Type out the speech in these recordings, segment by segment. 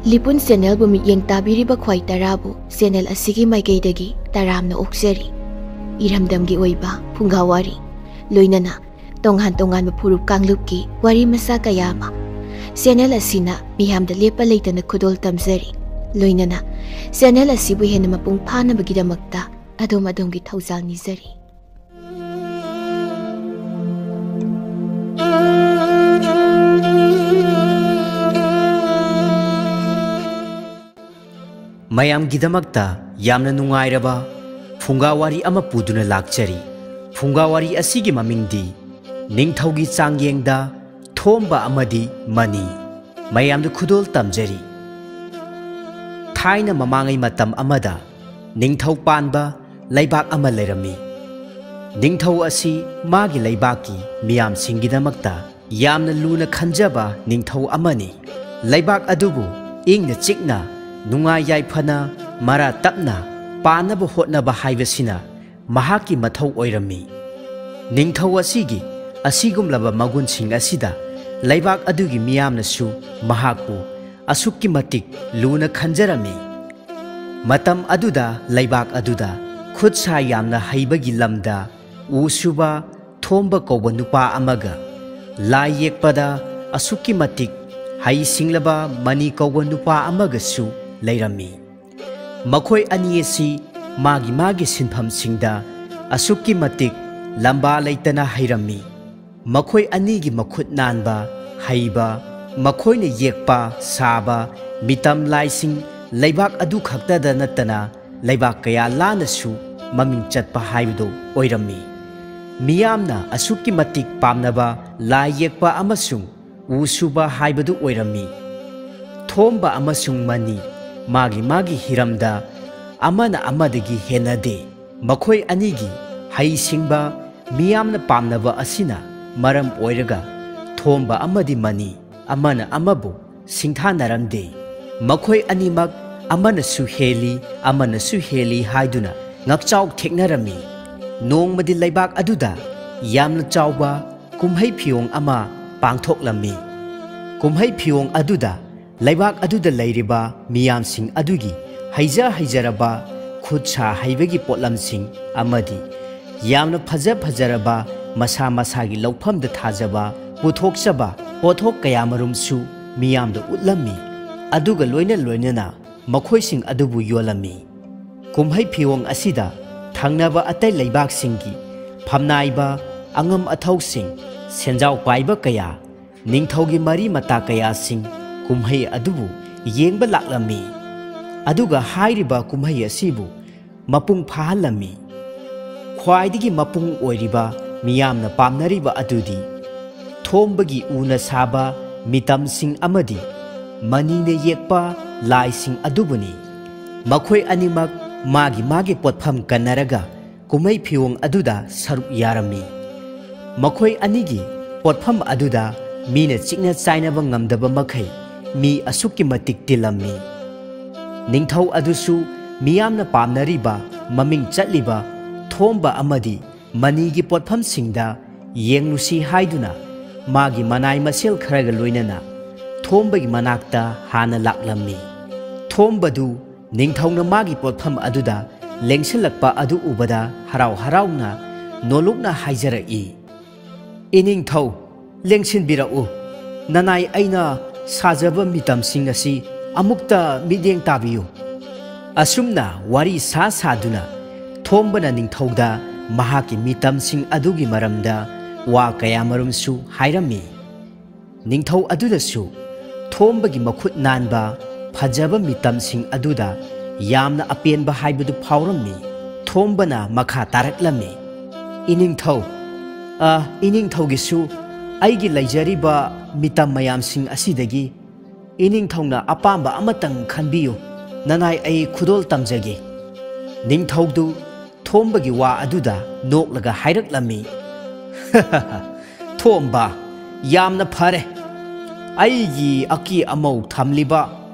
Lipun channel bu mityeng tabiriba khwai tarabu channel asigi maikeidagi taramna okjari. Iramdamgi oiba phungawari loinana tonghan furup kanglupki wari masa kayama channel asina miyamda lepa leitana khudol tamjari loinana channel asibu hena mapung phanabagidamagta adom-adomgi thaujal nijari. ꯃꯌꯥꯝꯒꯤꯗꯃꯛꯇ ꯌꯥꯝꯅ ꯅꯨꯡꯉꯥꯏꯔꯕ ꯐꯨꯡꯒꯥꯋꯥꯔꯤ ꯑꯃ ꯄꯨꯗꯨꯅ ꯂꯥꯛꯆꯔꯤ. ꯐꯨꯡꯒꯥꯋꯥꯔꯤ ꯑꯁꯤꯒꯤ ꯃꯃꯤꯡꯗꯤ ꯅꯤꯡꯊꯧꯒꯤ ꯆꯥꯡꯌꯦꯡꯗ ꯊꯣꯝꯕ ꯑꯃꯗꯤ ꯃꯅꯤ. ꯃꯌꯥꯝꯗ ꯈꯨꯗꯣꯜ ꯇꯝꯖꯔꯤ. ꯊꯥꯏꯅ ꯃꯃꯥꯡꯉꯩ ꯃꯇꯝ ꯑꯃꯗ ꯅꯤꯡꯊꯧ ꯄꯥꯟꯕ ꯂꯩꯕꯥꯛ ꯑꯃ ꯂꯩꯔꯝꯃꯤ. ꯅꯤꯡꯊꯧ ꯑꯁꯤ ꯃꯥꯒꯤ ꯂꯩꯕꯥꯛꯀꯤ ꯃꯤꯌꯥꯝꯁꯤꯡꯒꯤꯗꯃꯛꯇ ꯌꯥꯝꯅ ꯂꯨꯅ ꯈꯟꯖꯕ ꯅꯤꯡꯊꯧ ꯑꯃꯅꯤ. ꯂꯩꯕꯥꯛ ꯑꯗꯨꯕꯨ ꯏꯪꯅ ꯆꯤꯛꯅ ꯅꯨꯡꯉꯥꯏ ꯌꯥꯏꯐꯅ ꯃꯔꯥ ꯇꯞꯅ ꯄꯥꯟꯅꯕ ꯍꯣꯠꯅꯕ ꯍꯥꯏꯕꯁꯤꯅ ꯃꯍꯥꯛꯀꯤ ꯃꯊꯧ ꯑꯣꯏꯔꯝꯃꯤ. ꯅꯤꯡꯊꯧ ꯑꯁꯤꯒꯤ ꯑꯁꯤꯒꯨꯝꯂꯕ ꯃꯒꯨꯟꯁꯤꯡ ꯑꯁꯤꯗ ꯂꯩꯕꯥꯛ ꯑꯗꯨꯒꯤ ꯃꯤꯌꯥꯝꯅꯁꯨ ꯃꯍꯥꯛꯄꯨ ꯑꯁꯨꯛꯀꯤ ꯃꯇꯤꯛ ꯂꯨꯅ ꯈꯟꯖꯔꯝꯃꯤ. ꯃꯇꯝ ꯑꯗꯨꯗ ꯂꯩꯕꯥꯛ ꯑꯗꯨꯗ ꯈꯨꯠ ꯁꯥ ꯌꯥꯝꯅ ꯍꯩꯕꯒꯤ ꯂꯝꯗ ꯎ ꯁꯨꯕ ꯊꯣꯝꯕ ꯀꯧꯕ ꯅꯨꯄꯥ ꯑꯃꯒ ꯂꯥꯏ ꯌꯦꯛꯄꯗ ꯑꯁꯨꯛꯀꯤ ꯃꯇꯤꯛ ꯍꯩ ꯁꯤꯡꯂꯕ ꯃꯅꯤ ꯀꯧꯕ ꯅꯨꯄꯥ ꯑꯃꯒꯁꯨ ꯂꯩꯔꯝꯃꯤ. ꯃꯈꯣꯏ ꯑꯅꯤ ꯑꯁꯤ ꯃꯥꯒꯤ ꯁꯤꯟꯐꯝꯁꯤꯡꯗ ꯑꯁꯨꯛꯀꯤ ꯃꯇꯤꯛ ꯂꯝꯕꯥ ꯂꯩꯇꯅ ꯍꯩꯔꯝꯃꯤ. ꯃꯈꯣꯏ ꯑꯅꯤꯒꯤ ꯃꯈꯨꯠ ꯅꯥꯟꯕ, ꯍꯩꯕ, ꯃꯈꯣꯏꯅ ꯌꯦꯛꯄ, ꯁꯥꯕ, ꯃꯤꯇꯝ ꯂꯥꯏꯁꯤꯡ ꯂꯩꯕꯥꯛ ꯑꯗꯨ ꯈꯛꯇꯗ ꯅꯠꯇꯅ ꯂꯩꯕꯥꯛ ꯀꯌꯥ ꯂꯥꯟꯅꯁꯨ ꯃꯃꯤꯡ ꯆꯠꯄ ꯍꯥꯏꯕꯗꯨ ꯑꯣꯏꯔꯝꯃꯤ. ꯃꯤꯌꯥꯝꯅ ꯑꯁꯨꯛꯀꯤ ꯃꯇꯤꯛ ꯄꯥꯝꯅꯕ ꯂꯥꯏ ꯌꯦꯛꯄ ꯑꯃꯁꯨꯡ ꯎ ꯁꯨꯕ ꯍꯥꯏꯕꯗꯨ ꯑꯣꯏꯔꯝꯃꯤ. ꯊꯣꯝꯕ ꯑꯃꯁꯨꯡ ꯃꯅꯤ ꯃꯥꯒꯤ ꯍꯤꯔꯝꯗ ꯑꯃꯅ ꯑꯃꯗꯒꯤ ꯍꯦꯟꯅꯗꯦ. ꯃꯈꯣꯏ ꯑꯅꯤꯒꯤ ꯍꯩꯁꯤꯡꯕ ꯃꯤꯌꯥꯝꯅ ꯄꯥꯝꯅꯕ ꯑꯁꯤꯅ ꯃꯔꯝ ꯑꯣꯏꯔꯒ ꯊꯣꯝꯕ ꯑꯃꯗꯤ ꯃꯅꯤ ꯑꯃꯅ ꯑꯃꯕꯨ ꯁꯤꯡꯊꯥꯅꯔꯝꯗꯦ. ꯃꯈꯣꯏ ꯑꯅꯤꯃꯛ ꯑꯃꯅꯁꯨ ꯍꯦꯜꯂꯤ ꯍꯥꯏꯗꯨꯅ ꯉꯛꯆꯥꯎ ꯊꯦꯛꯅꯔꯝꯃꯤ. ꯅꯣꯡꯃꯗꯤ ꯂꯩꯕꯥꯛ ꯑꯗꯨꯗ ꯌꯥꯝꯅ ꯆꯥꯎꯕ ꯀꯨꯝꯍꯩ ꯐꯤꯌꯣꯡ ꯑꯃ ꯄꯥꯡꯊꯣꯛꯂꯝꯃꯤ. ꯀꯨꯝꯍꯩ ꯐꯤꯌꯣꯡ ꯑꯗꯨꯗ ꯂꯩꯕꯥꯛ ꯑꯗꯨꯗ ꯂꯩꯔꯤꯕ ꯃꯤꯌꯥꯝꯁꯤꯡ ꯑꯗꯨꯒꯤ ꯍꯩꯖꯔꯕ ꯈꯨꯠ ꯁꯥ ꯍꯩꯕꯒꯤ ꯄꯣꯠꯂꯝꯁꯤꯡ ꯑꯃꯗꯤ ꯌꯥꯝꯅ ꯐꯖꯔꯕ ꯃꯁꯥꯒꯤ ꯂꯧꯐꯝꯗ ꯊꯥꯖꯕ ꯄꯨꯊꯣꯛꯆꯕ ꯄꯣꯠꯊꯣꯛ ꯀꯌꯥꯃꯔꯨꯝꯁꯨ ꯃꯤꯌꯥꯝꯗ ꯎꯠꯂꯝꯃꯤ. ꯑꯗꯨꯒ ꯂꯣꯏꯅꯅ ꯃꯈꯣꯏꯁꯤꯡ ꯑꯗꯨꯕꯨ ꯌꯣꯜꯂꯝꯃꯤ. ꯀꯨꯝꯍꯩ ꯐꯤꯌꯣꯡ ꯑꯁꯤꯗ ꯊꯪꯅꯕ ꯑꯇꯩ ꯂꯩꯕꯥꯛꯁꯤꯡꯒꯤ ꯐꯝꯅꯥꯏꯕ ꯑꯉꯝ ꯑꯊꯧꯁꯤꯡ, ꯁꯦꯟꯖꯥꯎ ꯄꯥꯏꯕ ꯀꯌꯥ, ꯅꯤꯡꯊꯧꯒꯤ ꯃꯔꯤ ꯃꯇꯥ ꯀꯌꯥꯁꯤꯡ ꯀꯨꯝꯍꯩ ꯑꯗꯨꯕꯨ ꯌꯦꯡꯕ ꯂꯥꯛꯂꯝꯃꯤ. ꯑꯗꯨꯒ ꯍꯥꯏꯔꯤꯕ ꯀꯨꯝꯍꯩ ꯑꯁꯤꯕꯨ ꯃꯄꯨꯡ ꯐꯥꯍꯜꯂꯝꯃꯤ. ꯈ꯭ꯋꯥꯏꯗꯒꯤ ꯃꯄꯨꯡ ꯑꯣꯏꯔꯤꯕ ꯃꯤꯌꯥꯝꯅ ꯄꯥꯝꯅꯔꯤꯕ ꯑꯗꯨꯗꯤ ꯊꯣꯝꯕꯒꯤ ꯎꯅ ꯁꯥꯕ ꯃꯤꯇꯝꯁꯤꯡ ꯑꯃꯗꯤ ꯃꯅꯤꯅ ꯌꯦꯛꯄ ꯂꯥꯏꯁꯤꯡ ꯑꯗꯨꯕꯨꯅꯤ. ꯃꯈꯣꯏ ꯑꯅꯤꯃꯛ ꯃꯥꯒꯤ ꯄꯣꯠꯐꯝ ꯀꯟꯅꯔꯒ ꯀꯨꯝꯍꯩ ꯐꯤꯌꯣꯡ ꯑꯗꯨꯗ ꯁꯔꯨꯛ ꯌꯥꯔꯝꯃꯤ. ꯃꯈꯣꯏ ꯑꯅꯤꯒꯤ ꯄꯣꯠꯐꯝ ꯑꯗꯨꯗ ꯃꯤꯅ ꯆꯤꯛꯅ ꯆꯥꯏꯅꯕ ꯉꯝꯗꯕ ꯃꯈꯩ ꯃꯤ ꯑꯁꯨꯛꯀꯤ ꯃꯇꯤꯛ ꯇꯤꯜꯂꯝꯃꯤ. ꯅꯤꯡꯊꯧ ꯑꯗꯨꯁꯨ ꯃꯤꯌꯥꯝꯅ ꯄꯥꯝꯅꯔꯤꯕ ꯃꯃꯤꯡ ꯆꯠꯂꯤꯕ ꯊꯣꯝꯕ ꯑꯃꯗꯤ ꯃꯅꯤꯒꯤ ꯄꯣꯠꯐꯝꯁꯤꯡꯗ ꯌꯦꯡꯂꯨꯁꯤ ꯍꯥꯏꯗꯨꯅ ꯃꯥꯒꯤ ꯃꯅꯥꯏ ꯃꯁꯦꯜ ꯈꯔꯒ ꯂꯣꯏꯅꯅ ꯊꯣꯝꯕꯒꯤ ꯃꯅꯥꯛꯇ ꯍꯥꯟꯅ ꯂꯥꯛꯂꯝꯃꯤ. ꯊꯣꯝꯕꯗꯨ ꯅꯤꯡꯊꯧꯅ ꯃꯥꯒꯤ ꯄꯣꯠꯐꯝ ꯑꯗꯨꯗ ꯂꯦꯡꯁꯤꯜꯂꯛꯄ ꯑꯗꯨ ꯎꯕꯗ ꯍꯔꯥꯎꯅ ꯅꯣꯂꯨꯛꯅ ꯍꯥꯏꯖꯔꯛꯏ. "ꯏꯅꯤꯡꯊꯧ, ꯂꯦꯡꯁꯤꯟꯕꯤꯔꯛꯎ. ꯅꯅꯥꯏ ꯑꯩꯅ ꯁꯥꯖꯕ ꯃꯤꯇꯝꯁꯤꯡ ꯑꯁꯤ ꯑꯃꯨꯛꯇ ꯃꯤꯠꯌꯦꯡ ꯇꯥꯕꯤꯌꯨ." ꯑꯁꯨꯝꯅ ꯋꯥꯔꯤ ꯁꯥꯗꯨꯅ ꯊꯣꯝꯕꯅ ꯅꯤꯡꯊꯧꯗ ꯃꯍꯥꯛꯀꯤ ꯃꯤꯇꯝꯁꯤꯡ ꯑꯗꯨꯒꯤ ꯃꯔꯝꯗ ꯋꯥ ꯀꯌꯥꯃꯔꯨꯝꯁꯨ ꯍꯥꯏꯔꯝꯃꯤ. ꯅꯤꯡꯊꯧ ꯑꯗꯨꯅꯁꯨ ꯊꯣꯝꯕꯒꯤ ꯃꯈꯨꯠ ꯅꯥꯟꯕ ꯐꯖꯕ ꯃꯤꯇꯝꯁꯤꯡ ꯑꯗꯨꯗ ꯌꯥꯝꯅ ꯑꯄꯦꯟꯕ ꯍꯥꯏꯕꯗꯨ ꯐꯥꯎꯔꯝꯃꯤ. ꯊꯣꯝꯕꯅ ꯃꯈꯥ ꯇꯥꯔꯛꯂꯝꯃꯤ. "ꯏꯅꯤꯡꯊꯧꯒꯤꯁꯨ ꯑꯩꯒꯤ ꯂꯩꯖꯔꯤꯕ ꯃꯤꯇꯝ ꯃꯌꯥꯝꯁꯤꯡ ꯑꯁꯤꯗꯒꯤ ꯏꯅꯤꯡꯊꯧꯅ ꯑꯄꯥꯝꯕ ꯑꯃꯇꯪ ꯈꯟꯕꯤꯌꯨ. ꯅꯅꯥꯏ ꯑꯩ ꯈꯨꯗꯣꯜ ꯇꯝꯖꯒꯦ." ꯅꯤꯡꯊꯧꯗꯨ ꯊꯣꯝꯕꯒꯤ ꯋꯥ ꯑꯗꯨꯗ ꯅꯣꯛꯂꯒ ꯍꯥꯏꯔꯛꯂꯝꯃꯤ. "ꯊꯣꯝꯕ, ꯌꯥꯝꯅ ꯐꯔꯦ. ꯑꯩꯒꯤ ꯑꯀꯤ ꯑꯃꯧ ꯊꯝꯂꯤꯕ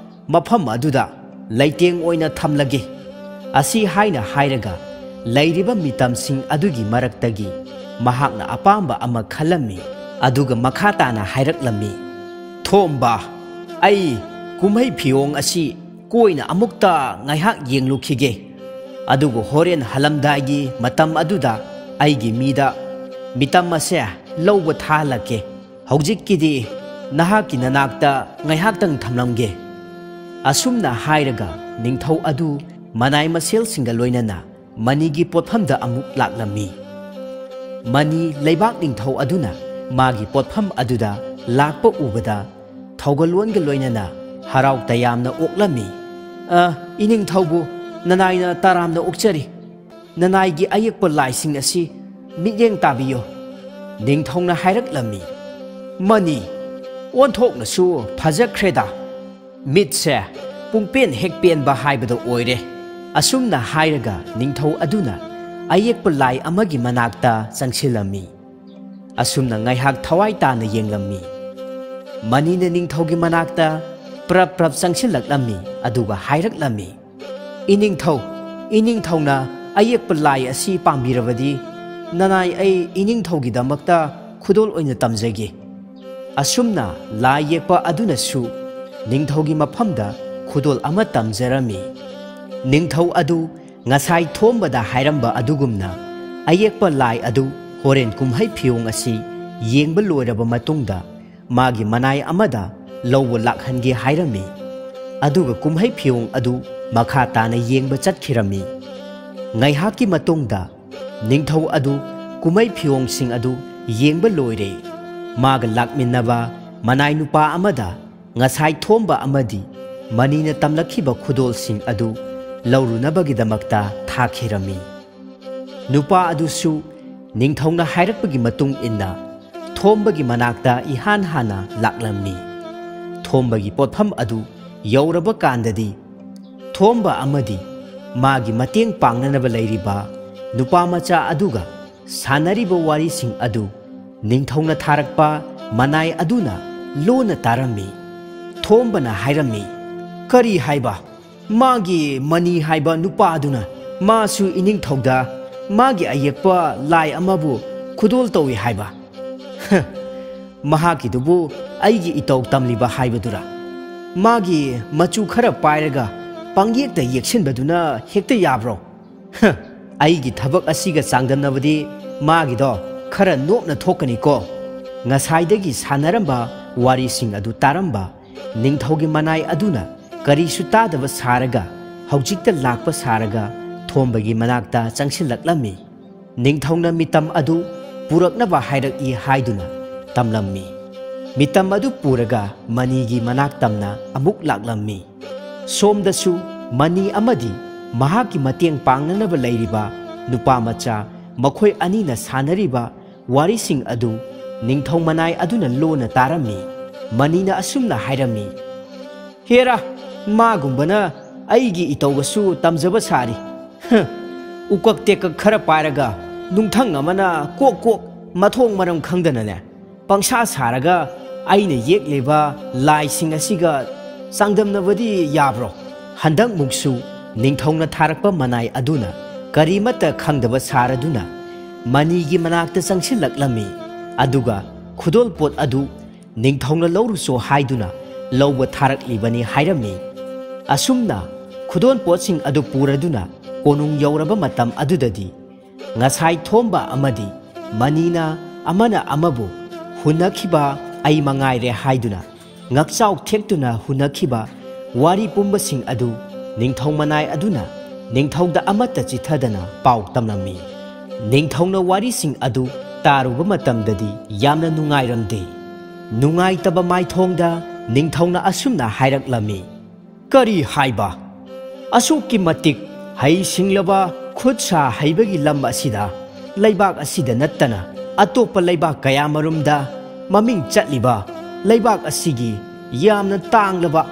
ꯃꯐꯝ ꯑꯗꯨꯗ ꯂꯩꯇꯦꯡ ꯑꯣꯏꯅ ꯊꯝꯂꯒꯦ." ꯑꯁꯤ ꯍꯥꯏꯔꯒ ꯂꯩꯔꯤꯕ ꯃꯤꯇꯝꯁꯤꯡ ꯑꯗꯨꯒꯤ ꯃꯔꯛꯇꯒꯤ ꯃꯍꯥꯛꯅ ꯑꯄꯥꯝꯕ ꯑꯃ ꯈꯜꯂꯝꯃꯤ. ꯑꯗꯨꯒ ꯃꯈꯥ ꯇꯥꯅ ꯍꯥꯏꯔꯛꯂꯝꯃꯤ. "ꯊꯣꯝꯕ, ꯑꯩ ꯀꯨꯝꯍꯩ ꯐꯤꯌꯣꯡ ꯑꯁꯤ ꯀꯣꯏꯅ ꯑꯃꯨꯛꯇ ꯉꯥꯏꯍꯥꯛ ꯌꯦꯡꯂꯨꯈꯤꯒꯦ ꯑꯗꯨꯒ ꯍꯣꯔꯦꯟ ꯍꯜꯂꯝꯗꯥꯏꯒꯤ ꯃꯇꯝ ꯑꯗꯨꯗ ꯑꯩꯒꯤ ꯃꯤꯗ ꯃꯤꯇꯝ ꯑꯁꯦ ꯂꯧꯕ ꯊꯥꯍꯜꯂꯛꯀꯦ ꯍꯧꯖꯤꯛꯀꯤꯗꯤ ꯅꯍꯥꯛꯀꯤ ꯅꯅꯥꯛꯇ ꯉꯥꯏꯍꯥꯛꯇꯪ ꯊꯝꯂꯝꯒꯦ ꯑꯁꯨꯝꯅ ꯍꯥꯏꯔꯒ ꯅꯤꯡꯊꯧ ꯑꯗꯨ ꯃꯅꯥꯏ ꯃꯁꯦꯜꯁꯤꯡꯒ ꯂꯣꯏꯅꯅ ꯃꯅꯤꯒꯤ ꯄꯣꯠꯐꯝꯗ ꯑꯃꯨꯛ ꯂꯥꯛꯂꯝꯃꯤ ꯃꯅꯤ ꯂꯩꯕꯥꯛ ꯅꯤꯡꯊꯧ ꯑꯗꯨꯅ ꯃꯥꯒꯤ ꯄꯣꯠꯐꯝ ꯑꯗꯨꯗ ꯂꯥꯛꯄ ꯎꯕꯗ ꯊꯧꯒꯜꯂꯣꯟꯒ ꯂꯣꯏꯅꯅ ꯍꯔꯥꯎ ꯇꯌꯥꯝꯅ ꯑꯣꯛꯂꯝꯃꯤ ꯏꯅꯤꯡꯊꯧꯕꯨ ꯅꯅꯥꯏꯅ ꯇꯔꯥꯝꯅ ꯑꯣꯛꯆꯔꯤ ꯅꯅꯥꯏꯒꯤ ꯑꯌꯦꯛꯄ ꯂꯥꯏꯁꯤꯡ ꯑꯁꯤ ꯃꯤꯠꯌꯦꯡ ꯇꯥꯕꯤꯌꯨ ꯅꯤꯡꯊꯧꯅ ꯍꯥꯏꯔꯛꯂꯝꯃꯤ ꯃꯅꯤ ꯑꯣꯟꯊꯣꯛꯅꯁꯨ ꯐꯖꯈ꯭ꯔꯦꯗ ꯃꯤꯠꯁꯦ ꯄꯨꯡꯄꯦꯟ ꯍꯦꯛ ꯄꯦꯟꯕ ꯍꯥꯏꯕꯗꯣ ꯑꯣꯏꯔꯦ ꯑꯁꯨꯝꯅ ꯍꯥꯏꯔꯒ ꯅꯤꯡꯊꯧ ꯑꯗꯨꯅ ꯑꯌꯦꯛꯄ ꯂꯥꯏ ꯑꯃꯒꯤ ꯃꯅꯥꯛꯇ ꯆꯪꯁꯤꯜꯂꯝꯃꯤ ꯑꯁꯨꯝꯅ ꯉꯥꯏꯍꯥꯛ ꯊꯋꯥꯏ ꯇꯥꯅ ꯌꯦꯡꯂꯝꯃꯤ ꯃꯅꯤꯅ ꯅꯤꯡꯊꯧꯒꯤ ꯃꯅꯥꯛꯇ ꯄ꯭ꯔꯞ ꯄ꯭ꯔꯞ ꯆꯪꯁꯤꯜꯂꯛꯂꯝꯃꯤ ꯑꯗꯨꯒ ꯍꯥꯏꯔꯛꯂꯝꯃꯤ ꯏꯅꯤꯡꯊꯧꯅ ꯑꯌꯦꯛꯄ ꯂꯥꯏ ꯑꯁꯤ ꯄꯥꯝꯕꯤꯔꯕꯗꯤ ꯅꯅꯥꯏ ꯑꯩ ꯏꯅꯤꯡꯊꯧꯒꯤꯗꯃꯛꯇ ꯈꯨꯗꯣꯜ ꯑꯣꯏꯅ ꯇꯝꯖꯒꯦ ꯑꯁꯨꯝꯅ ꯂꯥꯏ ꯌꯦꯛꯄ ꯑꯗꯨꯅꯁꯨ ꯅꯤꯡꯊꯧꯒꯤ ꯃꯐꯝꯗ ꯈꯨꯗꯣꯜ ꯑꯃ ꯇꯝꯖꯔꯝꯃꯤ ꯅꯤꯡꯊꯧ ꯑꯗꯨ ꯉꯁꯥꯏ ꯊꯣꯝꯕꯗ ꯍꯥꯏꯔꯝꯕ ꯑꯗꯨꯒꯨꯝꯅ ꯑꯌꯦꯛꯄ ꯂꯥꯏ ꯑꯗꯨ ꯍꯣꯔꯦꯟ ꯀꯨꯝꯍꯩ ꯐꯤꯌꯣꯡ ꯑꯁꯤ ꯌꯦꯡꯕ ꯂꯣꯏꯔꯕ ꯃꯇꯨꯡꯗ ꯃꯥꯒꯤ ꯃꯅꯥꯏ ꯑꯃꯗ ꯂꯧꯕ ꯂꯥꯛꯍꯟꯒꯦ ꯍꯥꯏꯔꯝꯃꯤ ꯑꯗꯨꯒ ꯀꯨꯝꯍꯩ ꯐꯤꯌꯣꯡ ꯑꯗꯨ ꯃꯈꯥ ꯇꯥꯅ ꯌꯦꯡꯕ ꯆꯠꯈꯤꯔꯝꯃꯤ ꯉꯥꯏꯍꯥꯛꯀꯤ ꯃꯇꯨꯡꯗ ꯅꯤꯡꯊꯧ ꯑꯗු ꯀꯨꯝꯍꯩ ꯐꯤꯌꯣꯡꯁꯤꯡ ꯑꯗꯨ ꯌꯦꯡꯕ ꯂꯣꯏꯔꯦ ꯃꯥꯒ ꯂꯥꯛꯃꯤꯟꯅꯕ ꯃꯅꯥꯏ ꯅꯨꯄꯥ ꯑꯃꯗ ꯉꯁꯥꯏ ꯊꯣꯝꯕ ꯑꯃꯗꯤ ꯃꯅꯤꯅ ꯇꯝꯂꯛꯈꯤꯕ ꯈꯨꯗꯣꯜꯁꯤꯡ ꯑꯗꯨ ꯂꯧꯔꯨꯅꯕꯒꯤꯗꯃꯛꯇ ꯊꯥꯈꯤꯔꯝꯃꯤ ꯅꯨꯄꯥ ꯑꯗꯨꯁꯨ ꯅꯤꯡꯊꯧꯅ ꯍꯥꯏꯔꯛꯄꯒꯤ ꯃꯇꯨꯡ ꯏꯟꯅ ꯊꯣꯝꯕꯒꯤ ꯃꯅꯥꯛꯇ ꯏꯍꯥꯟ ꯍꯥꯟꯅ ꯂꯥꯛꯂꯝꯃꯤ ꯊꯣꯝꯕꯒꯤ ꯄꯣꯠꯐꯝ ꯑꯗꯨ ꯌꯧꯔꯕ ꯀꯥꯟꯗꯗꯤ ꯊꯣꯝꯕ ꯑꯃꯗꯤ ꯃꯥꯒꯤ ꯃꯇꯦꯡ ꯄꯥꯡꯅꯅꯕ ꯂꯩꯔꯤꯕ ꯅꯨꯄꯥ ꯃꯆꯥ ꯑꯗꯨꯒ ꯁꯥꯟꯅꯔꯤꯕ ꯋꯥꯔꯤꯁꯤꯡ ꯑꯗꯨ ꯅꯤꯡꯊꯧꯅ ꯊꯥꯔꯛꯄ ꯃꯅꯥꯏ ꯑꯗꯨꯅ ꯂꯣꯟꯅ ꯇꯥꯔꯝꯃꯤ ꯊꯣꯝꯕꯅ ꯍꯥꯏꯔꯝꯃꯤ ꯀꯔꯤ ꯍꯥꯏꯕ ꯃꯥꯒꯤ ꯃꯅꯤ ꯍꯥꯏꯕ ꯅꯨꯄꯥ ꯑꯗꯨꯅ ꯃꯥꯁꯨ ꯏꯅꯤꯡꯊꯧꯗ ꯃꯥꯒꯤ ꯑꯌꯦꯛꯄ ꯂꯥꯏ ꯑꯃꯕꯨ ꯈꯨꯗꯣꯜ ꯇꯧꯏ ꯍꯥꯏꯕ ꯃꯍꯥꯛꯀꯤꯗꯨꯕꯨ ꯑꯩꯒꯤ ꯏꯇꯧ ꯇꯝꯂꯤꯕ ꯍꯥꯏꯕꯗꯨꯔꯥ ꯃꯥꯒꯤ ꯃꯆꯨ ꯈꯔ ꯄꯥꯏꯔꯒ ꯄꯪꯌꯦꯛꯇ ꯌꯦꯛꯁꯤꯟꯕꯗꯨꯅ ꯍꯦꯛꯇ ꯌꯥꯕ꯭ꯔꯣ ꯑꯩꯒꯤ ꯊꯕꯛ ꯑꯁꯤꯒ ꯆꯥꯡꯗꯝꯅꯕꯗꯤ ꯃꯥꯒꯤꯗꯣ ꯈꯔ ꯅꯣꯞꯅ ꯊꯣꯛꯀꯅꯤꯀꯣ ꯉꯁꯥꯏꯗꯒꯤ ꯁꯥꯟꯅꯔꯝꯕ ꯋꯥꯔꯤꯁꯤꯡ ꯑꯗꯨ ꯇꯥꯔꯝꯕ ꯅꯤꯡꯊꯧꯒꯤ ꯃꯅꯥꯏ ꯑꯗꯨꯅ ꯀꯔꯤꯁꯨ ꯇꯥꯗꯕ ꯁꯥꯔꯒ ꯍꯧꯖꯤꯛꯇ ꯂꯥꯛꯄ ꯁꯥꯔꯒ ꯊꯣꯝꯕꯒꯤ ꯃꯅꯥꯛꯇ ꯆꯪꯁꯤꯜꯂꯛꯂꯝꯃꯤ ꯅꯤꯡꯊꯧꯅ ꯃꯤꯇꯝ ꯑꯗꯨ ꯄꯨꯔꯛꯅꯕ ꯍꯥꯏꯔꯛꯏ ꯍꯥꯏꯗꯨꯅ ꯇꯝꯂꯝꯃꯤ ꯃꯤꯇꯝ ꯑꯗꯨ ꯄꯨꯔꯒ ꯃꯅꯤꯒꯤ ꯃꯅꯥꯛ ꯇꯝꯅ ꯑꯃꯨꯛ ꯂꯥꯛꯂꯝꯃꯤ ꯁꯣꯝꯗꯁꯨ ꯃꯅꯤ ꯑꯃꯗꯤ ꯃꯍꯥꯛꯀꯤ ꯃꯇꯦꯡ ꯄꯥꯡꯅꯅꯕ ꯂꯩꯔꯤꯕ ꯅꯨꯄꯥ ꯃꯆꯥ ꯃꯈꯣꯏ ꯑꯅꯤꯅ ꯁꯥꯟꯅꯔꯤꯕ ꯋꯥꯔꯤꯁꯤꯡ ꯑꯗꯨ ꯅꯤꯡꯊꯧ ꯃꯅꯥꯏ ꯑꯗꯨꯅ ꯂꯣꯟꯅ ꯇꯥꯔꯝꯃꯤ ꯃꯅꯤꯅ ꯑꯁꯨꯝꯅ ꯍꯥꯏꯔꯝꯃꯤ ꯍꯦꯔꯥ ꯃꯥꯒꯨꯝꯕꯅ ꯑꯩꯒꯤ ꯏꯇꯧꯒꯁꯨ ꯇꯝꯖꯕ ꯁꯥꯔꯤ ꯎꯀꯛ ꯇꯦꯛꯀꯛ ꯈꯔ ꯄꯥꯏꯔꯒ ꯅꯨꯡꯊꯪ ꯑꯃꯅ ꯀꯣꯛ ꯀꯣꯛ ꯃꯊꯣꯡ ꯃꯔꯝ ꯈꯪꯗꯅꯅꯦ ꯄꯪꯁꯥ ꯁꯥꯔꯒ ꯑꯩꯅ ꯌꯦꯛꯂꯤꯕ ꯂꯥꯏꯁꯤꯡ ꯑꯁꯤꯒ ꯆꯥꯡꯗꯝꯅꯕꯗꯤ ꯌꯥꯕ꯭ꯔꯣ ꯍꯟꯗꯛꯃꯨꯛꯁꯨ ꯅꯤꯡꯊꯧꯅ ꯊꯥꯔꯛꯄ ꯃꯅꯥꯏ ꯑꯗꯨꯅ ꯀꯔꯤꯃꯠꯇ ꯈꯪꯗꯕ ꯁꯥꯔꯗꯨꯅ ꯃꯅꯤꯒꯤ ꯃꯅꯥꯛꯇ ꯆꯪꯁꯤꯜꯂꯛꯂꯝꯃꯤ ꯑꯗꯨꯒ ꯈꯨꯗꯣꯜ ꯄꯣꯠ ꯑꯗꯨ ꯅꯤꯡꯊꯧꯅ ꯂꯧꯔꯨꯆꯣ ꯍꯥꯏꯗꯨꯅ ꯂꯧꯕ ꯊꯥꯔꯛꯂꯤꯕꯅꯤ ꯍꯥꯏꯔꯝꯃꯤ ꯑꯁꯨꯝꯅ ꯈꯨꯗꯣꯜ ꯄꯣꯠꯁꯤꯡ ꯑꯗꯨ ꯄꯨꯔꯗꯨꯅ ꯀꯣꯅꯨꯡ ꯌꯧꯔꯕ ꯃꯇꯝ ꯑꯗꯨꯗꯗꯤ ꯉꯁꯥꯏ ꯊꯣꯝꯕ ꯑꯃꯗꯤ ꯃꯅꯤꯅ ꯑꯃꯅ ꯑꯃꯕꯨ ꯍꯨꯟꯅꯈꯤꯕ ꯑꯩ ꯃꯉꯥꯏꯔꯦ ꯍꯥꯏꯗꯨꯅ ꯉꯛꯆꯥꯎ ꯊꯦꯛꯇꯨꯅ ꯍꯨꯟꯅꯈꯤꯕ ꯋꯥꯔꯤ ꯄꯨꯝꯕꯁꯤꯡ ꯑꯗꯨ ꯅꯤꯡꯊꯧ ꯃꯅꯥꯏ ꯑꯗꯨꯅ ꯅꯤꯡꯊꯧꯗ ꯑꯃꯠꯇ ꯆꯤꯊꯗꯅ ꯄꯥꯎ ꯇꯝꯂꯝꯃꯤ ꯅꯤꯡꯊꯧꯅ ꯋꯥꯔꯤꯁꯤꯡ ꯑꯗꯨ ꯇꯥꯔꯨꯕ ꯃꯇꯝꯗꯗꯤ ꯌꯥꯝꯅ ꯅꯨꯡꯉꯥꯏꯔꯝꯗꯦ ꯅꯨꯡꯉꯥꯏꯇꯕ ꯃꯥꯏꯊꯣꯡꯗ ꯅꯤꯡꯊꯧꯅ ꯑꯁꯨꯝꯅ ꯍꯥꯏꯔꯛꯂꯝꯃꯤ ꯀꯔꯤ ꯍꯥꯏꯕ ꯑꯁꯨꯛꯀꯤ ꯃꯇꯤꯛ ꯍꯩꯁꯤꯡꯂꯕ ꯈꯨꯠ ꯁꯥ ꯍꯩꯕꯒꯤ ꯂꯝ ꯑꯁꯤꯗ ꯂꯩꯕꯥꯛ ꯑꯁꯤꯗ ꯅꯠꯇꯅ ꯑꯇꯣꯞꯄ ꯂꯩꯕꯥꯛ ꯀꯌꯥꯃꯔꯨꯝꯗ ꯃꯃꯤꯡ ꯆꯠꯂꯤꯕ ꯂꯩꯕꯥꯛ ꯑꯁꯤꯒꯤ ꯌꯥꯝꯅ ꯇꯥꯡꯂꯕ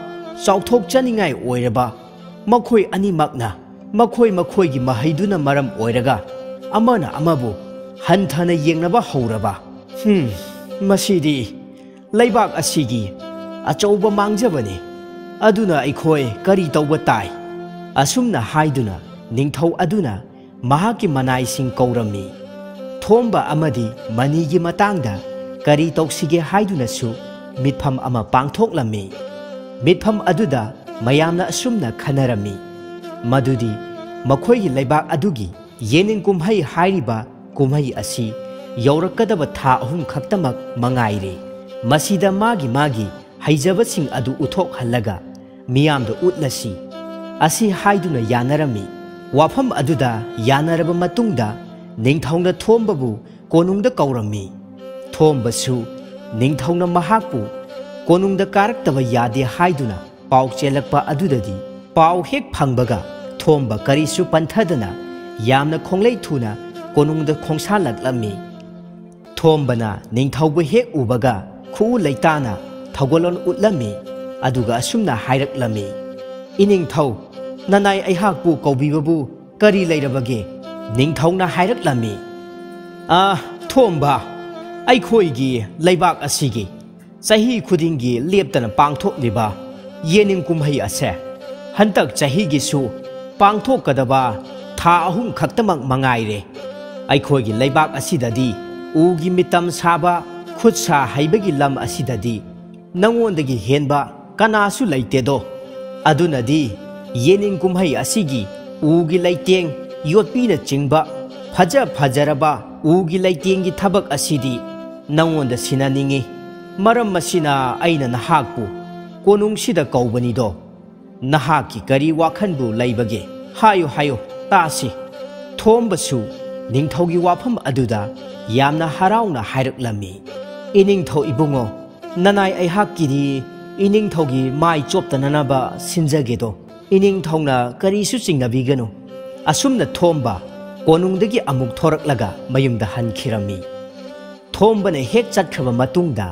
ꯆꯥꯎꯊꯣꯛꯆꯅꯤꯡꯉꯥꯏ ꯑꯣꯏꯔꯕ ꯃꯈꯣꯏ ꯑꯅꯤꯃꯛꯅ ꯃꯈꯣꯏ ꯃꯈꯣꯏꯒꯤ ꯃꯍꯩꯗꯨꯅ ꯃꯔꯝ ꯑꯣꯏꯔꯒ ꯑꯃꯅ ꯑꯃꯕꯨ ꯍꯟꯊꯅ ꯌꯦꯡꯅꯕ ꯍꯧꯔꯕ ꯃꯁꯤꯗꯤ ꯂꯩꯕꯥꯛ ꯑꯁꯤꯒꯤ ꯑꯆꯧꯕ ꯃꯥꯡꯖꯕꯅꯤ ꯑꯗꯨꯅ ꯑꯩꯈꯣꯏ ꯀꯔꯤ ꯇꯧꯕ ꯇꯥꯏ ꯑꯁꯨꯝꯅ ꯍꯥꯏꯗꯨꯅ ꯅꯤꯡꯊꯧ ꯑꯗꯨꯅ ꯃꯍꯥꯛꯀꯤ ꯃꯅꯥꯏꯁꯤꯡ ꯀꯧꯔꯝꯃꯤ ꯊꯣꯝꯕ ꯑꯃꯗꯤ ꯃꯅꯤꯒꯤ ꯃꯇꯥꯡꯗ ꯀꯔꯤ ꯇꯧꯁꯤꯒꯦ ꯍꯥꯏꯗꯨꯅꯁꯨ ꯃꯤꯠꯐꯝ ꯑꯃ ꯄꯥꯡꯊꯣꯛꯂꯝꯃꯤ ꯃꯤꯠꯐꯝ ꯑꯗꯨꯗ ꯃꯌꯥꯝꯅ ꯑꯁꯨꯝꯅ ꯈꯟꯅꯔꯝꯃꯤ ꯃꯗꯨꯗꯤ ꯃꯈꯣꯏꯒꯤ ꯂꯩꯕꯥꯛ ꯑꯗꯨꯒꯤ ꯌꯦꯅꯤꯡ ꯀꯨꯝꯍꯩ ꯍꯥꯏꯔꯤꯕ ꯀꯨꯝꯍꯩ ꯑꯁꯤ ꯌꯧꯔꯛꯀꯗꯕ ꯊꯥ 3 ꯈꯛꯇꯃꯛ ꯃꯉꯥꯏꯔꯦ ꯃꯁꯤꯗ ꯃꯥꯒꯤ ꯍꯩꯖꯕꯁꯤꯡ ꯑꯗꯨ ꯎꯠꯊꯣꯛꯍꯜꯂꯒ ꯃꯤꯌꯥꯝꯗ ꯎꯠꯂꯁꯤ ꯑꯁꯤ ꯍꯥꯏꯗꯨꯅ ꯌꯥꯅꯔꯝꯃꯤ ꯋꯥꯐꯝ ꯑꯗꯨꯗ ꯌꯥꯅꯔꯕ ꯃꯇꯨꯡꯗ ꯅꯤꯡꯊꯧꯅ ꯊꯣꯝꯕꯕꯨ ꯀꯣꯅꯨꯡꯗ ꯀꯧꯔꯝꯃꯤ ꯊꯣꯝꯕꯁꯨ ꯅꯤꯡꯊꯧꯅ ꯃꯍꯥꯛꯄꯨ ꯀꯣꯅꯨꯡꯗ ꯀꯥꯔꯛꯇꯕ ꯌꯥꯗꯦ ꯍꯥꯏꯗꯨꯅ ꯄꯥꯎ ꯆꯦꯜꯂꯛꯄ ꯑꯗꯨꯗꯗꯤ ꯄꯥꯎ ꯍꯦꯛ ꯐꯪꯕꯒ ꯊꯣꯝꯕ ꯀꯔꯤꯁꯨ ꯄꯟꯊꯗꯅ ꯌꯥꯝꯅ ꯈꯣꯡꯂꯩ ꯊꯨꯅ ꯀꯣꯅꯨꯡꯗ ꯈꯣꯡꯁꯥꯜꯂꯛꯂꯝꯃꯤ ꯊꯣꯝꯕꯅ ꯅꯤꯡꯊꯧꯕꯨ ꯍꯦꯛ ꯎꯕꯒ ꯈꯨꯎ ꯂꯩꯇꯥꯅ ꯊꯧꯒꯜꯂꯣꯟ ꯎꯠꯂꯝꯃꯤ ꯑꯗꯨꯒ ꯑꯁꯨꯝꯅ ꯍꯥꯏꯔꯛꯂꯝꯃꯤ ꯏꯅꯤꯡꯊꯧ ꯅꯅꯥꯏ ꯑꯩꯍꯥꯛꯄꯨ ꯀꯧꯕꯤꯕꯕꯨ ꯀꯔꯤ ꯂꯩꯔꯕꯒꯦ ꯅꯤꯡꯊꯧꯅ ꯍꯥꯏꯔꯛꯂꯝꯃꯤ ꯊꯣꯝꯕ ꯑꯩꯈꯣꯏꯒꯤ ꯂꯩꯕꯥꯛ ꯑꯁꯤꯒꯤ ꯆꯍꯤ ꯈꯨꯗꯤꯡꯒꯤ ꯂꯦꯞꯇꯅ ꯄꯥꯡꯊꯣꯛꯂꯤꯕ ꯌꯦꯅꯤꯡ ꯀꯨꯝꯍꯩ ꯑꯁꯦ ꯍꯟꯇꯛ ꯆꯍꯤꯒꯤꯁꯨ ꯄꯥꯡꯊꯣꯛꯀꯗꯕ ꯊꯥ 3 ꯈꯛꯇꯃꯛ ꯃꯉꯥꯏꯔꯦ ꯑꯩꯈꯣꯏꯒꯤ ꯂꯩꯕꯥꯛ ꯑꯁꯤꯗꯗꯤ ꯎꯒꯤ ꯃꯤꯇꯝ ꯁꯥꯕ ꯈꯨꯠ ꯁꯥ ꯍꯩꯕꯒꯤ ꯂꯝ ꯑꯁꯤꯗꯗꯤ ꯅꯉꯣꯟꯗꯒꯤ ꯍꯦꯟꯕ ꯀꯅꯥꯁꯨ ꯂꯩꯇꯦꯗꯣ ꯑꯗꯨꯅꯗꯤ ꯌꯦꯅꯤꯡ ꯀꯨꯝꯍꯩ ꯑꯁꯤꯒꯤ ꯎꯒꯤ ꯂꯩꯇꯦꯡ ꯌꯣꯠꯄꯤꯅ ꯆꯤꯡꯕ ꯐꯖꯔꯕ ꯎꯒꯤ ꯂꯩꯇꯦꯡꯒꯤ ꯊꯕꯛ ꯑꯁꯤꯗꯤ ꯅꯉꯣꯟꯗ ꯁꯤꯟꯅꯅꯤꯡꯉꯤ ꯃꯔꯝ ꯑꯁꯤꯅ ꯑꯩꯅ ꯅꯍꯥꯛꯄꯨ ꯀꯣꯅꯨꯡꯁꯤꯗ ꯀꯧꯕꯅꯤꯗꯣ ꯅꯍꯥꯛꯀꯤ ꯀꯔꯤ ꯋꯥꯈꯟꯕꯨ ꯂꯩꯕꯒꯦ ꯍꯥꯏꯌꯨ ꯇꯥꯁꯤ ꯊꯣꯝꯕꯁꯨ ꯅꯤꯡꯊꯧꯒꯤ ꯋꯥꯐꯝ ꯑꯗꯨꯗ ꯌꯥꯝꯅ ꯍꯔꯥꯎꯅ ꯍꯥꯏꯔꯛꯂꯝꯃꯤ ꯏꯅꯤꯡꯊꯧ ꯏꯕꯨꯡꯉꯣ ꯅꯅꯥꯏ ꯑꯩꯍꯥꯛꯀꯤꯗꯤ ꯏꯅꯤꯡꯊꯧꯒꯤ ꯃꯥꯏ ꯆꯣꯞꯇꯅꯅꯕ ꯁꯤꯟꯖꯒꯦꯗꯣ ꯏꯅꯤꯡꯊꯧꯅ ꯀꯔꯤꯁꯨ ꯆꯤꯡꯅꯕꯤꯒꯅꯨ ꯑꯁꯨꯝꯅ ꯊꯣꯝꯕ ꯀꯣꯅꯨꯡꯗꯒꯤ ꯑꯃꯨꯛ ꯊꯣꯔꯛꯂꯒ ꯃꯌꯨꯝꯗ ꯍꯟꯈꯤꯔꯝꯃꯤ ꯊꯣꯝꯕꯅ ꯍꯦꯛ ꯆꯠꯈ꯭ꯔꯕ ꯃꯇꯨꯡꯗ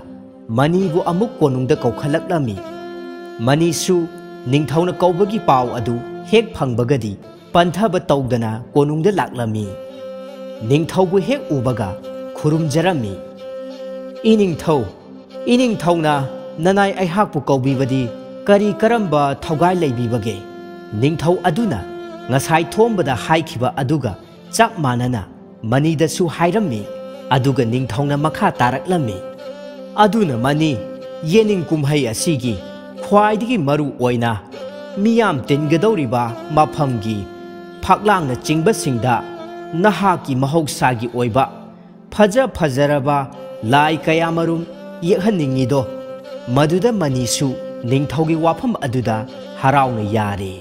ꯃꯅꯤꯕꯨ ꯑꯃꯨꯛ ꯀꯣꯅꯨꯡꯗ ꯀꯧꯈꯠꯂꯛꯂꯝꯃꯤ ꯃꯅꯤꯁꯨ ꯅꯤꯡꯊꯧꯅ ꯀꯧꯕꯒꯤ ꯄꯥꯎ ꯑꯗꯨ ꯍꯦꯛ ꯐꯪꯕꯒꯗꯤ ꯄꯟꯊꯕ ꯇꯧꯗꯅ ꯀꯣꯅꯨꯡꯗ ꯂꯥꯛꯂꯝꯃꯤ ꯅꯤꯡꯊꯧꯕꯨ ꯍꯦꯛ ꯎꯕꯒ ꯈꯨꯔꯨꯝꯖꯔꯝꯃꯤ ꯏꯅꯤꯡꯊꯧꯅ ꯅꯅꯥꯏ ꯑꯩꯍꯥꯛꯄꯨ ꯀꯧꯕꯤꯕꯗꯤ ꯀꯔꯤ ꯀꯔꯝꯕ ꯊꯧꯒꯥꯏ ꯂꯩꯕꯤꯕꯒꯦ ꯅꯤꯡꯊꯧ ꯑꯗꯨꯅ ꯉꯁꯥꯏ ꯊꯣꯝꯕꯗ ꯍꯥꯏꯈꯤꯕ ꯑꯗꯨꯒ ꯆꯞ ꯃꯥꯟꯅꯅ ꯃꯅꯤꯗꯁꯨ ꯍꯥꯏꯔꯝꯃꯤ ꯑꯗꯨꯒ ꯅꯤꯡꯊꯧꯅ ꯃꯈꯥ ꯇꯥꯔꯛꯂꯝꯃꯤ ꯑꯗꯨꯅ ꯃꯅꯤ ꯌꯦꯅꯤꯡ ꯀꯨꯝꯍꯩ ꯑꯁꯤꯒꯤ ꯈ꯭ꯋꯥꯏꯗꯒꯤ ꯃꯔꯨ ꯑꯣꯏꯅ ꯃꯤꯌꯥꯝ ꯇꯤꯟꯒꯗꯧꯔꯤꯕ ꯃꯐꯝꯒꯤ ꯐꯛꯂꯥꯡꯅ ꯆꯤꯡꯕꯁꯤꯡꯗ ꯅꯍꯥꯛꯀꯤ ꯃꯍꯧꯁꯥꯒꯤ ꯑꯣꯏꯕ ꯐꯖꯔꯕ ꯂꯥꯏ ꯀꯌꯥꯃꯔꯨꯝ ꯌꯦꯛꯍꯟꯅꯤꯡꯉꯤꯗꯣ ꯃꯗꯨꯗ ꯃꯅꯤꯁꯨ ꯅꯤꯡꯊꯧꯒꯤ ꯋꯥꯐꯝ ꯑꯗꯨꯗ ꯍꯔꯥꯎꯅ ꯌꯥꯔꯦ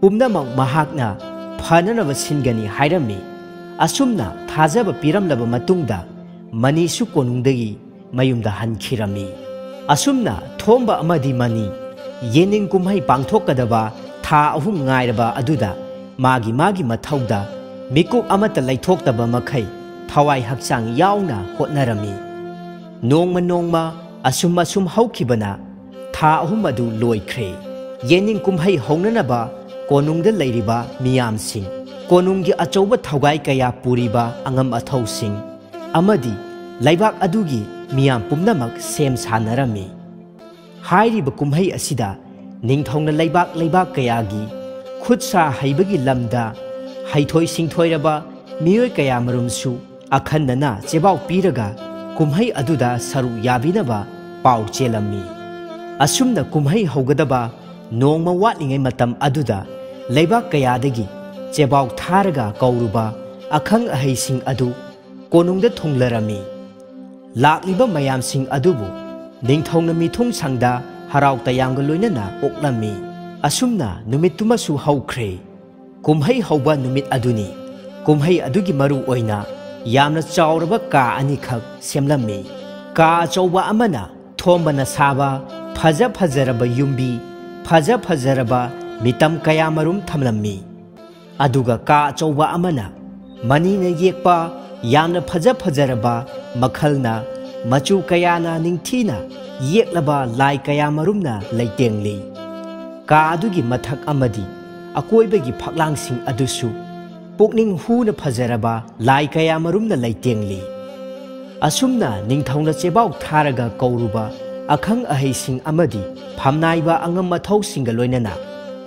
ꯄꯨꯝꯅꯃꯛ ꯃꯍꯥꯛꯅ ꯐꯅꯅꯕ ꯁꯤꯟꯒꯅꯤ ꯍꯥꯏꯔꯝꯃꯤ ꯑꯁꯨꯝꯅ ꯊꯥꯖꯕ ꯄꯤꯔꯝꯂꯕ ꯃꯇꯨꯡꯗ ꯃꯅꯤꯁꯨ ꯀꯣꯅꯨꯡꯗꯒꯤ ꯃꯌꯨꯝꯗ ꯍꯟꯈꯤꯔꯝꯃꯤ ꯑꯁꯨꯝꯅ ꯊꯣꯝꯕ ꯑꯃꯗꯤ ꯃꯅꯤ ꯌꯦꯅꯤꯡ ꯀꯨꯝꯍꯩ ꯄꯥꯡꯊꯣꯛꯀꯗꯕ ꯊꯥ 3 ꯉꯥꯏꯔꯕ ꯑꯗꯨꯗ ꯃꯥꯒꯤ ꯃꯊꯧꯗ ꯃꯤꯀꯨꯞ ꯑꯃꯠꯇ ꯂꯩꯊꯣꯛꯇꯕ ꯃꯈꯩ ꯊꯋꯥꯏ ꯍꯛꯆꯥꯡ ꯌꯥꯎꯅ ꯍꯣꯠꯅꯔꯝꯃꯤ ꯅꯣꯡꯃ ꯑꯁꯨꯝ ꯍꯧꯈꯤꯕꯅ ꯊꯥ 3 ꯑꯗꯨ ꯂꯣꯏꯈ꯭ꯔꯦ ꯌꯦꯅꯤꯡ ꯀꯨꯝꯍꯩ ꯍꯧꯅꯅꯕ ꯀꯣꯅꯨꯡꯗ ꯂꯩꯔꯤꯕ ꯃꯤꯌꯥꯝꯁꯤꯡ ꯀꯣꯅꯨꯡꯒꯤ ꯑꯆꯧꯕ ꯊꯧꯒꯥꯏ ꯀꯌꯥ ꯄꯨꯔꯤꯕ ꯑꯉꯝ ꯑꯊꯧꯁꯤꯡ ꯑꯃꯗꯤ ꯂꯩꯕꯥꯛ ꯑꯗꯨꯒꯤ ꯃꯤꯌꯥꯝ ꯄꯨꯝꯅꯃꯛ ꯁꯦꯝ ꯁꯥꯟꯅꯔꯝꯃꯤ ꯍꯥꯏꯔꯤꯕ ꯀꯨꯝꯍꯩ ꯑꯁꯤꯗ ꯅꯤꯡꯊꯧꯅ ꯂꯩꯕꯥꯛ ꯀꯌꯥꯒꯤ ꯈꯨꯠ ꯁꯥ ꯍꯩꯕꯒꯤ ꯂꯝꯗ ꯍꯩꯊꯣꯏ ꯁꯤꯡꯊꯣꯏꯔꯕ ꯃꯤꯑꯣꯏ ꯀꯌꯥꯃꯔꯨꯝꯁꯨ ꯑꯈꯟꯅꯅ ꯆꯦꯕꯥꯎ ꯄꯤꯔꯒ ꯀꯨꯝꯍꯩ ꯑꯗꯨꯗ ꯁꯔꯨꯛ ꯌꯥꯕꯤꯅꯕ ꯄꯥꯎ ꯆꯦꯜꯂꯝꯃꯤ ꯑꯁꯨꯝꯅ ꯀꯨꯝꯍꯩ ꯍꯧꯒꯗꯕ ꯅꯣꯡꯃ ꯋꯥꯠꯂꯤꯉꯩ ꯃꯇꯝ ꯑꯗꯨꯗ ꯂꯩꯕꯥꯛ ꯀꯌꯥꯗꯒꯤ ꯆꯦꯕꯥꯎ ꯊꯥꯔꯒ ꯀꯧꯔꯨꯕ ꯑꯈꯪ ꯑꯍꯩꯁꯤꯡ ꯑꯗꯨ ꯀꯣꯅꯨꯡꯗ ꯊꯨꯡꯂꯔꯝꯃꯤ ꯂꯥꯛꯂꯤꯕ ꯃꯌꯥꯝꯁꯤꯡ ꯑꯗꯨꯕꯨ ꯅꯤꯡꯊꯧꯅ ꯃꯤꯊꯨꯡꯁꯪꯗ ꯍꯔꯥꯎ ꯇꯌꯥꯝꯒ ꯂꯣꯏꯅꯅ ꯑꯣꯛꯂꯝꯃꯤ ꯑꯁꯨꯝꯅ ꯅꯨꯃꯤꯠꯇꯨꯃꯁꯨ ꯍꯧꯈ꯭ꯔꯦ ꯀꯨꯝꯍꯩ ꯍꯧꯕ ꯅꯨꯃꯤꯠ ꯑꯗꯨꯅꯤ ꯀꯨꯝꯍꯩ ꯑꯗꯨꯒꯤ ꯃꯔꯨ ꯑꯣꯏꯅ ꯌꯥꯝꯅ ꯆꯥꯎꯔꯕ ꯀꯥ 2 ꯈꯛ ꯁꯦꯝꯂꯝꯃꯤ ꯀꯥ ꯑꯆꯧꯕ ꯑꯃꯅ ꯊꯣꯝꯕꯅ ꯁꯥꯕ ꯐꯖꯔꯕ ꯌꯨꯝꯕꯤ ꯐꯖꯔꯕ ꯃꯤꯇꯝ ꯀꯌꯥꯃꯔꯨꯝ ꯊꯝꯂꯝꯃꯤ ꯑꯗꯨꯒ ꯀꯥ ꯑꯆꯧꯕ ꯑꯃꯅ ꯃꯅꯤꯅ ꯌꯦꯛꯄ ꯌꯥꯝꯅ ꯐꯖꯔꯕ ꯃꯈꯜꯅ ꯃꯆꯨ ꯀꯌꯥꯅ ꯅꯤꯡꯊꯤꯅ ꯌꯦꯛꯂꯕ ꯂꯥꯏ ꯀꯌꯥꯃꯔꯨꯝꯅ ꯂꯩꯇꯦꯡꯂꯤ ꯀꯥ ꯑꯗꯨꯒꯤ ꯃꯊꯛ ꯑꯃꯗꯤ ꯑꯀꯣꯏꯕꯒꯤ ꯐꯛꯂꯥꯡꯁꯤꯡ ꯑꯗꯨꯁꯨ ꯄꯨꯛꯅꯤꯡ ꯍꯨꯅ ꯐꯖꯔꯕ ꯂꯥꯏ ꯀꯌꯥꯃꯔꯨꯝꯅ ꯂꯩꯇꯦꯡꯂꯤ ꯑꯁꯨꯝꯅ ꯅꯤꯡꯊꯧꯅ ꯆꯦꯕꯥꯎ ꯊꯥꯔꯒ ꯀꯧꯔꯨꯕ ꯑꯈꯪ ꯑꯍꯩꯁꯤꯡ ꯑꯃꯗꯤ ꯐꯝꯅꯥꯏꯕ ꯑꯉꯝ ꯑꯊꯧꯁꯤꯡꯒ ꯂꯣꯏꯅꯅ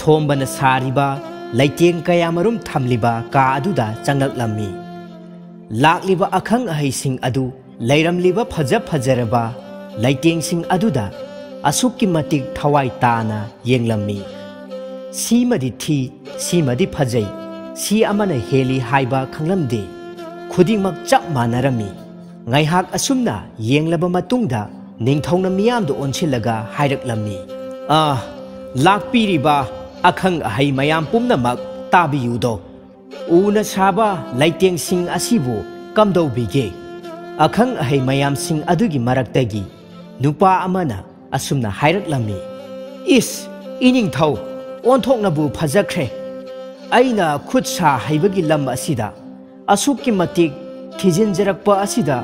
ꯊꯣꯝꯕꯅ ꯁꯥꯔꯤꯕ ꯂꯩꯇꯦꯡ ꯀꯌꯥꯃꯔꯨꯝ ꯊꯝꯂꯤꯕ ꯀꯥ ꯑꯗꯨꯗ ꯆꯪꯂꯛꯂꯝꯃꯤ ꯂꯥꯛꯂꯤꯕ ꯑꯈꯪ ꯑꯍꯩꯁꯤꯡ ꯑꯗꯨ ꯂꯩꯔꯝꯂꯤꯕ ꯐꯖꯔꯕ ꯂꯩꯇꯦꯡꯁꯤꯡ ꯑꯗꯨꯗ asukki matik thawai tana yenglammi simadi thi simadi phajai si amana heli haiba khanglamde khudingmak chap manarami ngaihak asumna yenglaba matungda ningthongna miyamdo onchilaga hairaklammi lakpiriba akhang ahai mayam pumnamak tabiyudo una saba laiteng sing asibu kamdau bige akhang ahai mayam sing adugi maraktagi nupa amana asumna hairaklammi is iningthau onthoknabu phajakre aina khutsa haibagi lam asida asukki matik thijinjarakpa asida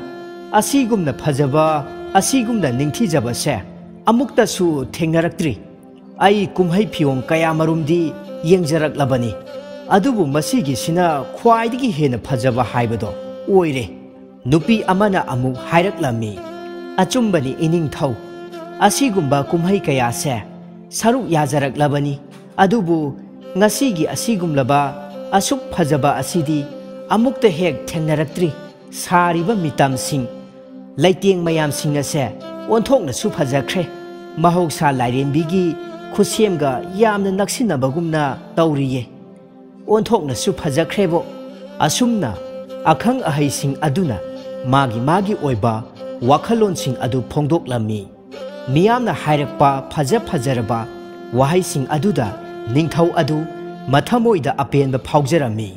asigumna phajaba asigumna ningthijaba se amukta su thengnaraktri ai kumhai phiong kaya marumdi yengjaraklabani adubu masigi sina khwaidigi hena phajaba haibado oire nupi amana amuk hairaklammi achumbani iningthau asigumba kumhai kaya se saruk yazaraklabani adubu ngasigi asigumlaba asuk phajaba asidi amukta hek thengnaraktri sariba mitamsing laiteng mayamsing ase onthokna su phajakre mahoksa lairenbigi khusemga yamna naksinabagumna tawriye onthokna su phajakrebo asumna akhang ahaising aduna magi oiba wakhalonsing adu phongdoklammi miyamna hairakpa phajaraba wahaising aduda ningthau adu mathamoida apenba phaujarami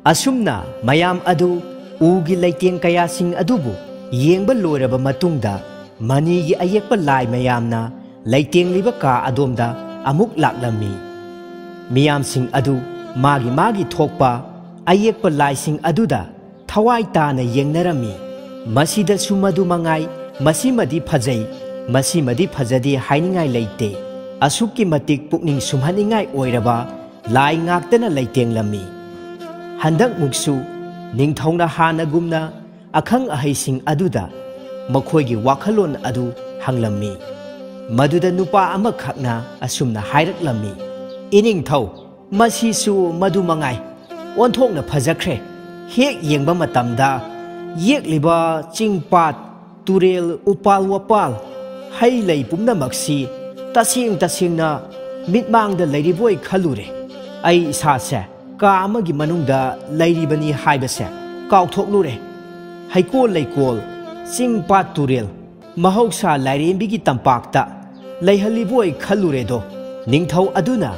asumna mayam adu ugi laiteng kayasing adubu yengba loiraba matungda manigi ayekpa lai mayamna laiteng liba ka adomda amuk laklammi miyamsing adu magi thokpa ayekpa laising aduda thawai tana yengnarami masida sumadu mangai masimadi phajai masimadi phajadi hainingai leite asukki matik pukning sumhaningai oiraba lai ngaktana laitenglammi handak muksu ningthongna hanagumna akhang ahaising aduda makhoigi wakhalon adu hanglammi maduda nupa amakhakna asumna hairaklammi iningthau masisu madu mangai onthokna phajakre hek yengba matamda yekliba chingpat turel upal wapal hai lei pumnamaksi tasingna mitmangda leiriboi khalure ai isase ka amagi manungda leiribani haibase kauthoknure haikol leikol chingpat turel mahausa lairembigi tampakta leihaliboi khalure do ningthau aduna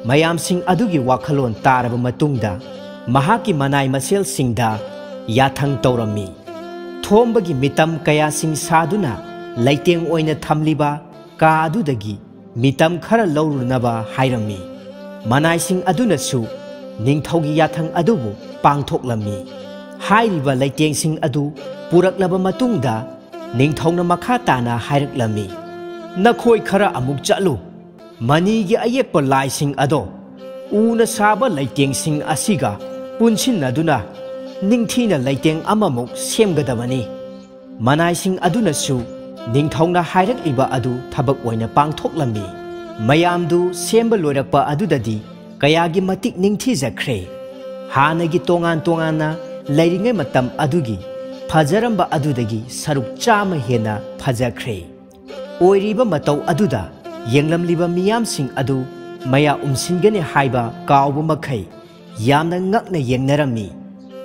mayamsing adugi wakhalon taraba matungda mahaki manai masel singda yathang tawrami thombagi mitam kaya sing saduna laiteng oina thamliba ka adudagi mitam khara laurunaba hairami manai sing aduna su ningthaugi yathang adubu pangthoklammi hairiba laiteng sing adu puraklaba matungda ningthauna makha tana hairaklammi nakhoi khara amuk chalu manigi ayekpa laising ado una saba laiteng sing asiga punchinaduna ningthina laiteng amamuk semgadabani manai sing aduna su ningthauna hairakliba adu thabak oina pangthoklammi mayamdu semba loirakpa adudadi kayagi matik ningthijakre hanagi tongan lairingai matam adugi phajaramba adudagi saruk chama hena phajakre oiriba matau aduda yenglamliba miyamsing adu maya umsingane haiba kawba makhai yamna ngakna yengnarami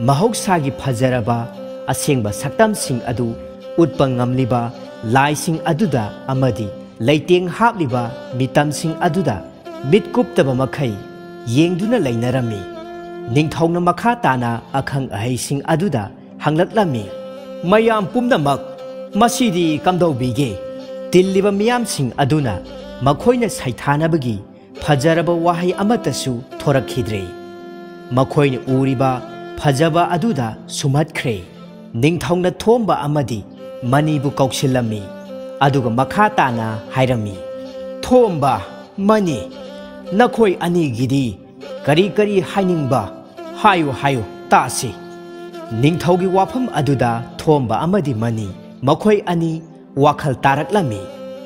mahoksagi phajaraba asengba saktamsing adu utpa ngamliba laising aduda amadi laiteng hapliba mitamsing aduda mitkuptaba makhai yengduna lainarami ningthauna makha tana akhang ahaising aduda hanglaklammi mayam pumnamak masidi kamdawbige tilliba miyamsing aduna makhoina saithanabagi phajaraba wahai amatasu thorakhidre makhoina uriba phajaba aduda sumatkre ningthauna thomba amadi manibu kauksillammi aduga makha tana hairami thomba mani nakhoi anigidi kari hainingba hayu tasi ningthaugi wafam aduda thomba amadi mani makhoi ani wakhal taraklammi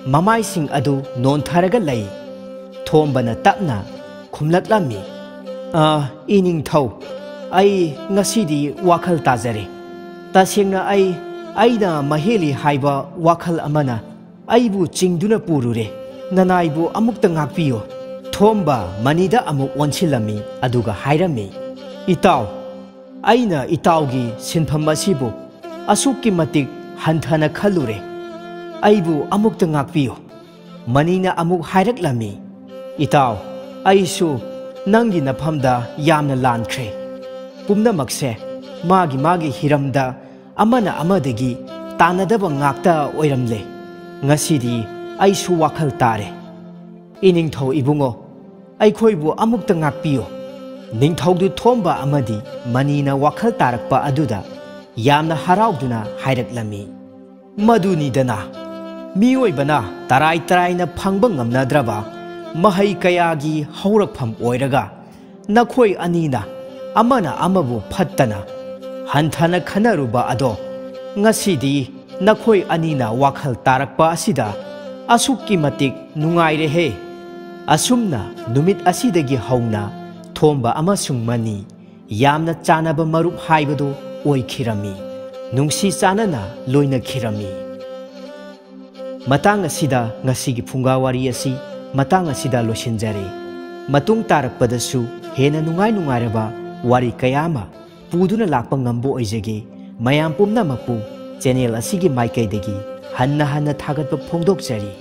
mamaising adu nontharaga lei thombana tapna khumlaklammi iningthau ai ngasidi wakhal tajare tasengna aina maheli haiba wakhal amana ꯑꯩꯕꯨ ꯆꯤꯡꯗꯨꯅ ꯄꯨꯔꯨꯔꯦ ꯅꯅꯥꯏꯕꯨ ꯑꯃꯨꯛꯇ ꯉꯥꯛꯄꯤꯌꯣ ꯊꯣꯝꯕ ꯃꯅꯤꯗ ꯑꯃꯨꯛ ꯑꯣꯟꯁꯤꯜꯂꯝꯃꯤ ꯑꯗꯨꯒ ꯍꯥꯏꯔꯝꯃꯤ ꯏꯇꯥꯎ ꯑꯩꯅ ꯏꯇꯥꯎꯒꯤ ꯁꯤꯟꯐꯝ ꯑꯁꯤꯕꯨ ꯑꯁꯨꯛꯀꯤ ꯃꯇꯤꯛ ꯍꯟꯊꯅ ꯈꯜꯂꯨꯔꯦ ꯑꯩꯕꯨ ꯑꯃꯨꯛꯇ ꯉꯥꯛꯄꯤꯌꯣ ꯃꯅꯤꯅ ꯑꯃꯨꯛ ꯍꯥꯏꯔꯛꯂꯝꯃꯤ ꯏꯇꯥꯎ ꯑꯩꯁꯨ ꯅꯪꯒꯤ ꯅꯐꯝꯗ ꯌꯥꯝꯅ ꯂꯥꯟꯈ꯭ꯔꯦ ꯄꯨꯝꯅꯃꯛꯁꯦ ꯃꯥꯒꯤ ꯍꯤꯔꯝꯗ ꯑꯃꯅ ꯑꯃꯗꯒꯤ ꯇꯥꯟꯅꯗꯕ ꯉꯥꯛꯇ ꯑꯣꯏꯔꯝꯂꯦ ꯉꯁꯤꯗꯤ ꯑꯩꯁꯨ ꯋꯥꯈꯜ ꯇꯥꯔꯦ ꯏꯅꯤꯡꯊꯧ ꯏꯕꯨꯡꯉꯣ ꯑꯩꯈꯣꯏꯕꯨ ꯑꯃꯨꯛꯇ ꯉꯥꯛꯄꯤꯌꯣ ꯅꯤꯡꯊꯧꯗꯨ ꯊꯣꯝꯕ ꯑꯃꯗꯤ ꯃꯅꯤꯅ ꯋꯥꯈꯜ ꯇꯥꯔꯛꯄ ꯑꯗꯨꯗ ꯌꯥꯝꯅ ꯍꯔꯥꯎꯗꯨꯅ ꯍꯥꯏꯔꯛꯂꯝꯃꯤ ꯃꯗꯨꯅꯤꯗꯅ ꯃꯤꯑꯣꯏꯕꯅ ꯇꯔꯥꯏ ꯇꯔꯥꯏꯅ ꯐꯪꯕ ꯉꯝꯅꯗ꯭ꯔꯕ ꯃꯍꯩ ꯀꯌꯥꯒꯤ ꯍꯧꯔꯛꯐꯝ ꯑꯣꯏꯔꯒ ꯅꯈꯣꯏ ꯑꯅꯤꯅ ꯑꯃꯅ ꯑꯃꯕꯨ ꯐꯠꯇꯅ ꯍꯟꯊꯅ ꯈꯟꯅꯔꯨꯕ ꯑꯗꯣ ꯉꯁꯤꯗꯤ ꯅꯈꯣꯏ ꯑꯅꯤꯅ ꯋꯥꯈꯜ ꯇꯥꯔꯛꯄ ꯑꯁꯤꯗ ꯑꯁꯨꯛꯀꯤ ꯃꯇꯤꯛ ꯅꯨꯡꯉꯥꯏꯔꯦꯍꯦ ꯑꯁꯨꯝꯅ ꯅꯨꯃꯤꯠ ꯑꯁꯤꯗꯒꯤ ꯍꯧꯅ ꯊꯣꯝꯕ ꯑꯃꯁꯨꯡ ꯃꯅꯤ ꯌꯥꯝꯅ ꯆꯥꯟꯅꯕ ꯃꯔꯨꯞ ꯍꯥꯏꯕꯗꯨ ꯑꯣꯏꯈꯤꯔꯝꯃꯤ ꯅꯨꯡꯁꯤ ꯆꯥꯟꯅꯅ ꯂꯣꯏꯅꯈꯤꯔꯝꯃꯤ ꯃꯇꯥꯡ ꯑꯁꯤꯗ ꯉꯁꯤꯒꯤ ꯐꯨꯡꯒꯥꯋꯥꯔꯤ ꯑꯁꯤ ꯃꯇꯥꯡ ꯑꯁꯤꯗ ꯂꯣꯏꯁꯤꯟꯖꯔꯦ ꯃꯇꯨꯡ ꯇꯥꯔꯛꯄꯗꯁꯨ ꯍꯦꯟꯅ ꯅꯨꯡꯉꯥꯏꯔꯕ ꯋꯥꯔꯤ ꯀꯌꯥ ꯑꯃ ꯄꯨꯗꯨꯅ ꯂꯥꯛꯄ ꯉꯝꯕ ꯑꯣꯏꯖꯒꯦ ꯃꯌꯥꯝ ꯄꯨꯝꯅꯃꯛꯄꯨ ꯆꯦꯅꯦꯜ ꯑꯁꯤꯒꯤ ꯃꯥꯏꯀꯩꯗꯒꯤ ꯍꯟꯅ ꯊꯥꯒꯠꯄ ꯐꯣꯡꯗꯣꯛꯆꯔꯤ